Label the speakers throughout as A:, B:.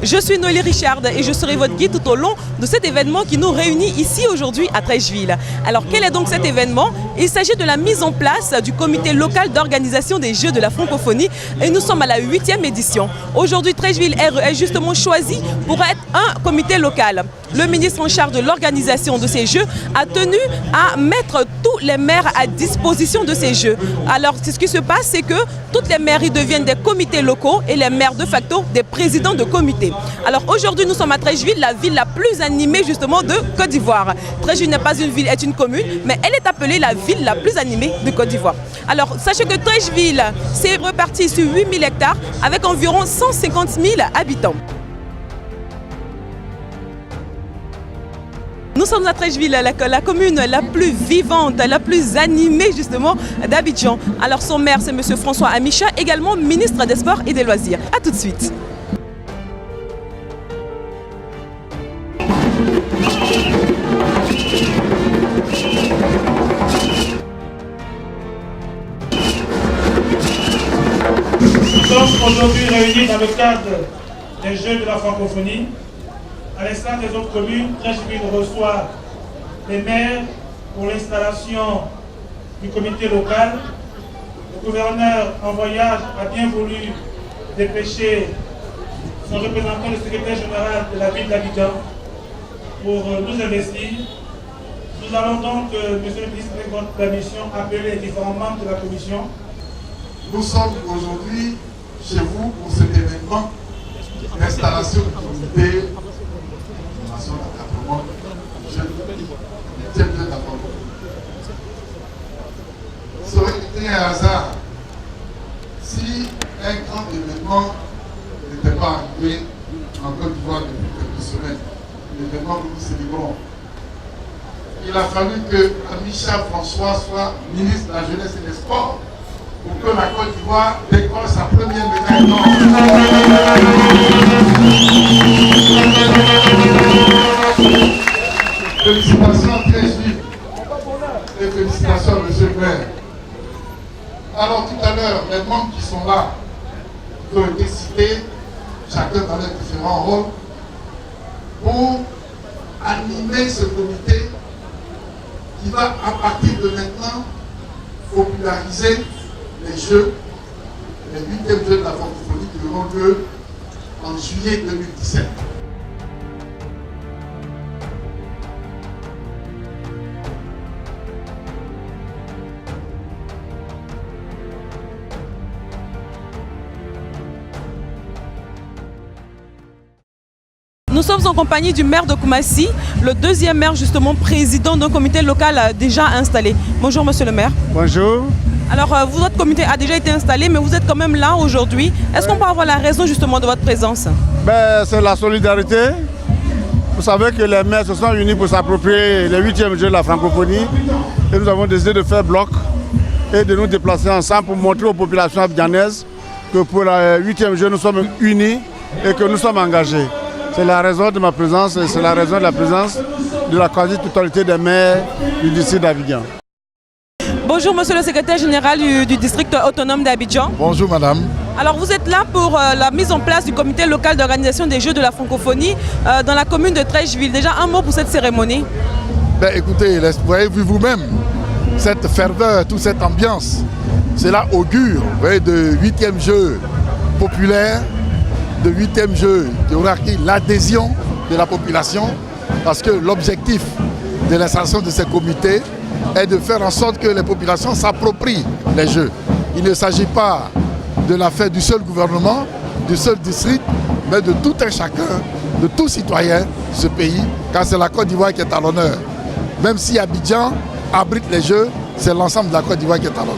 A: Je suis Noélie Richard et je serai votre guide tout au long de cet événement qui nous réunit ici aujourd'hui à Treichville. Alors quel est donc cet événement? Il s'agit de la mise en place du comité local d'organisation des Jeux de la francophonie et nous sommes à la 8e édition. Aujourd'hui Treichville est justement choisi pour être un comité local. Le ministre en charge de l'organisation de ces Jeux a tenu à mettre tous les maires à disposition de ces Jeux. Alors ce qui se passe, c'est que toutes les mairies deviennent des comités locaux et les maires de facto des présidents de comités. Alors aujourd'hui nous sommes à Treichville, la ville la plus animée justement de Côte d'Ivoire. Treichville n'est pas une ville, est une commune, mais elle est appelée la ville la plus animée de Côte d'Ivoire. Alors sachez que Treichville s'est reparti sur 8000 hectares avec environ 150 000 habitants. Nous sommes à Treichville, la commune la plus vivante, la plus animée justement d'Abidjan. Alors son maire c'est M. François Amicha, également ministre des Sports et des Loisirs. A tout de suite.
B: Nous sommes aujourd'hui réunis dans le cadre des Jeux de la francophonie. À l'instar des autres communes, Treichville reçoit les maires pour l'installation du comité local. Le gouverneur en voyage a bien voulu dépêcher son représentant, le secrétaire général de la ville d'Abidjan, pour nous investir. Nous allons donc, monsieur le ministre, avec votre permission, appeler les différents membres de la commission.
C: Nous sommes aujourd'hui chez vous pour cet événement d'installation du comité ça aurait été un hasard si un grand événement n'était pas arrivé en Côte d'Ivoire depuis quelques semaines, l'événement que nous célébrons. Il a fallu que Amicha François soit ministre de la Jeunesse et des Sports pour que la Côte d'Ivoire décolle sa première médaille d'or. Félicitations à Treichville et félicitations à M. le maire. Alors tout à l'heure, les membres qui sont là, qui ont été cités, chacun dans leurs différents rôles, pour animer ce comité qui va à partir de maintenant populariser les Jeux, les 8e Jeux de la francophonie qui auront lieu en juillet 2017.
A: Nous sommes en compagnie du maire de Koumassi, le deuxième maire justement président d'un comité local déjà installé. Bonjour monsieur le maire.
D: Bonjour.
A: Alors votre comité a déjà été installé mais vous êtes quand même là aujourd'hui. Est-ce qu'on peut avoir la raison justement de votre présence?
D: C'est la solidarité. Vous savez que les maires se sont unis pour s'approprier les 8e Jeux de la francophonie et nous avons décidé de faire bloc et de nous déplacer ensemble pour montrer aux populations abidjanaises que pour la 8e Jeux nous sommes unis et que nous sommes engagés. C'est la raison de ma présence et c'est la raison de la présence de la quasi-totalité des maires du district d'Abidjan.
A: Bonjour monsieur le secrétaire général du district autonome d'Abidjan.
C: Bonjour madame.
A: Alors vous êtes là pour la mise en place du comité local d'organisation des Jeux de la francophonie dans la commune de Treichville. Déjà un mot pour cette cérémonie.
C: Écoutez, vous voyez vous-même cette ferveur, toute cette ambiance. Cela augure de 8e Jeux populaires, de 8e Jeu qui aura acquis l'adhésion de la population parce que l'objectif de l'installation de ces comités est de faire en sorte que les populations s'approprient les Jeux. Il ne s'agit pas de l'affaire du seul gouvernement, du seul district, mais de tout un chacun, de tout citoyen de ce pays, car c'est la Côte d'Ivoire qui est à l'honneur. Même si Abidjan abrite les Jeux, c'est l'ensemble de la Côte d'Ivoire qui est à l'honneur.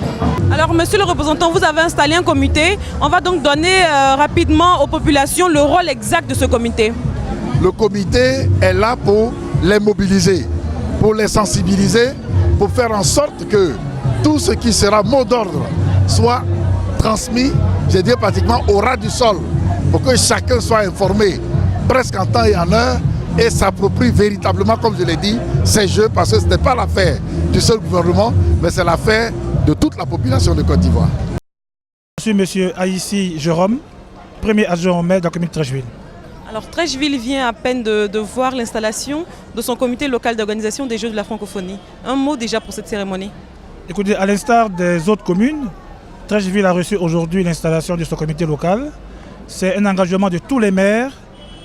A: Alors monsieur le représentant, vous avez installé un comité. On va donc donner rapidement aux populations le rôle exact de ce comité.
C: Le comité est là pour les mobiliser, pour les sensibiliser, pour faire en sorte que tout ce qui sera mot d'ordre soit transmis, je dirais pratiquement au ras du sol, pour que chacun soit informé presque en temps et en heure et s'approprie véritablement, comme je l'ai dit, ces Jeux, parce que ce n'est pas l'affaire du seul gouvernement, mais c'est l'affaire de toute la population de Côte d'Ivoire.
B: Je suis M. Aïssi Jérôme, premier adjoint au maire de la commune de Treichville.
A: Alors Treichville vient à peine de voir l'installation de son comité local d'organisation des Jeux de la francophonie. Un mot déjà pour cette cérémonie.
B: Écoutez, à l'instar des autres communes, Treichville a reçu aujourd'hui l'installation de son comité local. C'est un engagement de tous les maires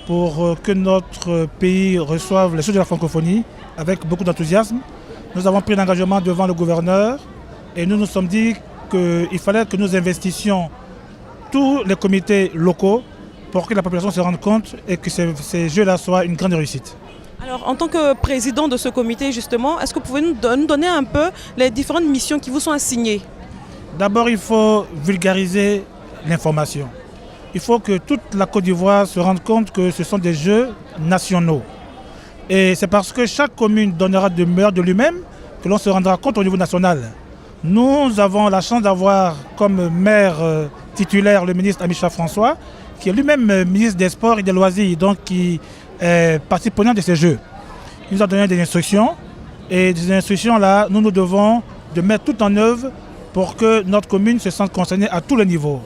B: pour que notre pays reçoive les Jeux de la francophonie avec beaucoup d'enthousiasme. Nous avons pris l'engagement devant le gouverneur et nous nous sommes dit qu'il fallait que nous investissions tous les comités locaux pour que la population se rende compte et que ces Jeux-là soient une grande réussite.
A: Alors, en tant que président de ce comité, justement, est-ce que vous pouvez nous donner un peu les différentes missions qui vous sont assignées?
B: D'abord, il faut vulgariser l'information. Il faut que toute la Côte d'Ivoire se rende compte que ce sont des Jeux nationaux. Et c'est parce que chaque commune donnera de meilleur de lui-même que l'on se rendra compte au niveau national. Nous avons la chance d'avoir comme maire titulaire le ministre Amicha François, qui est lui-même ministre des Sports et des Loisirs, donc qui est partie prenante de ces Jeux. Il nous a donné des instructions et ces instructions-là, nous devons de mettre tout en œuvre pour que notre commune se sente concernée à tous les niveaux.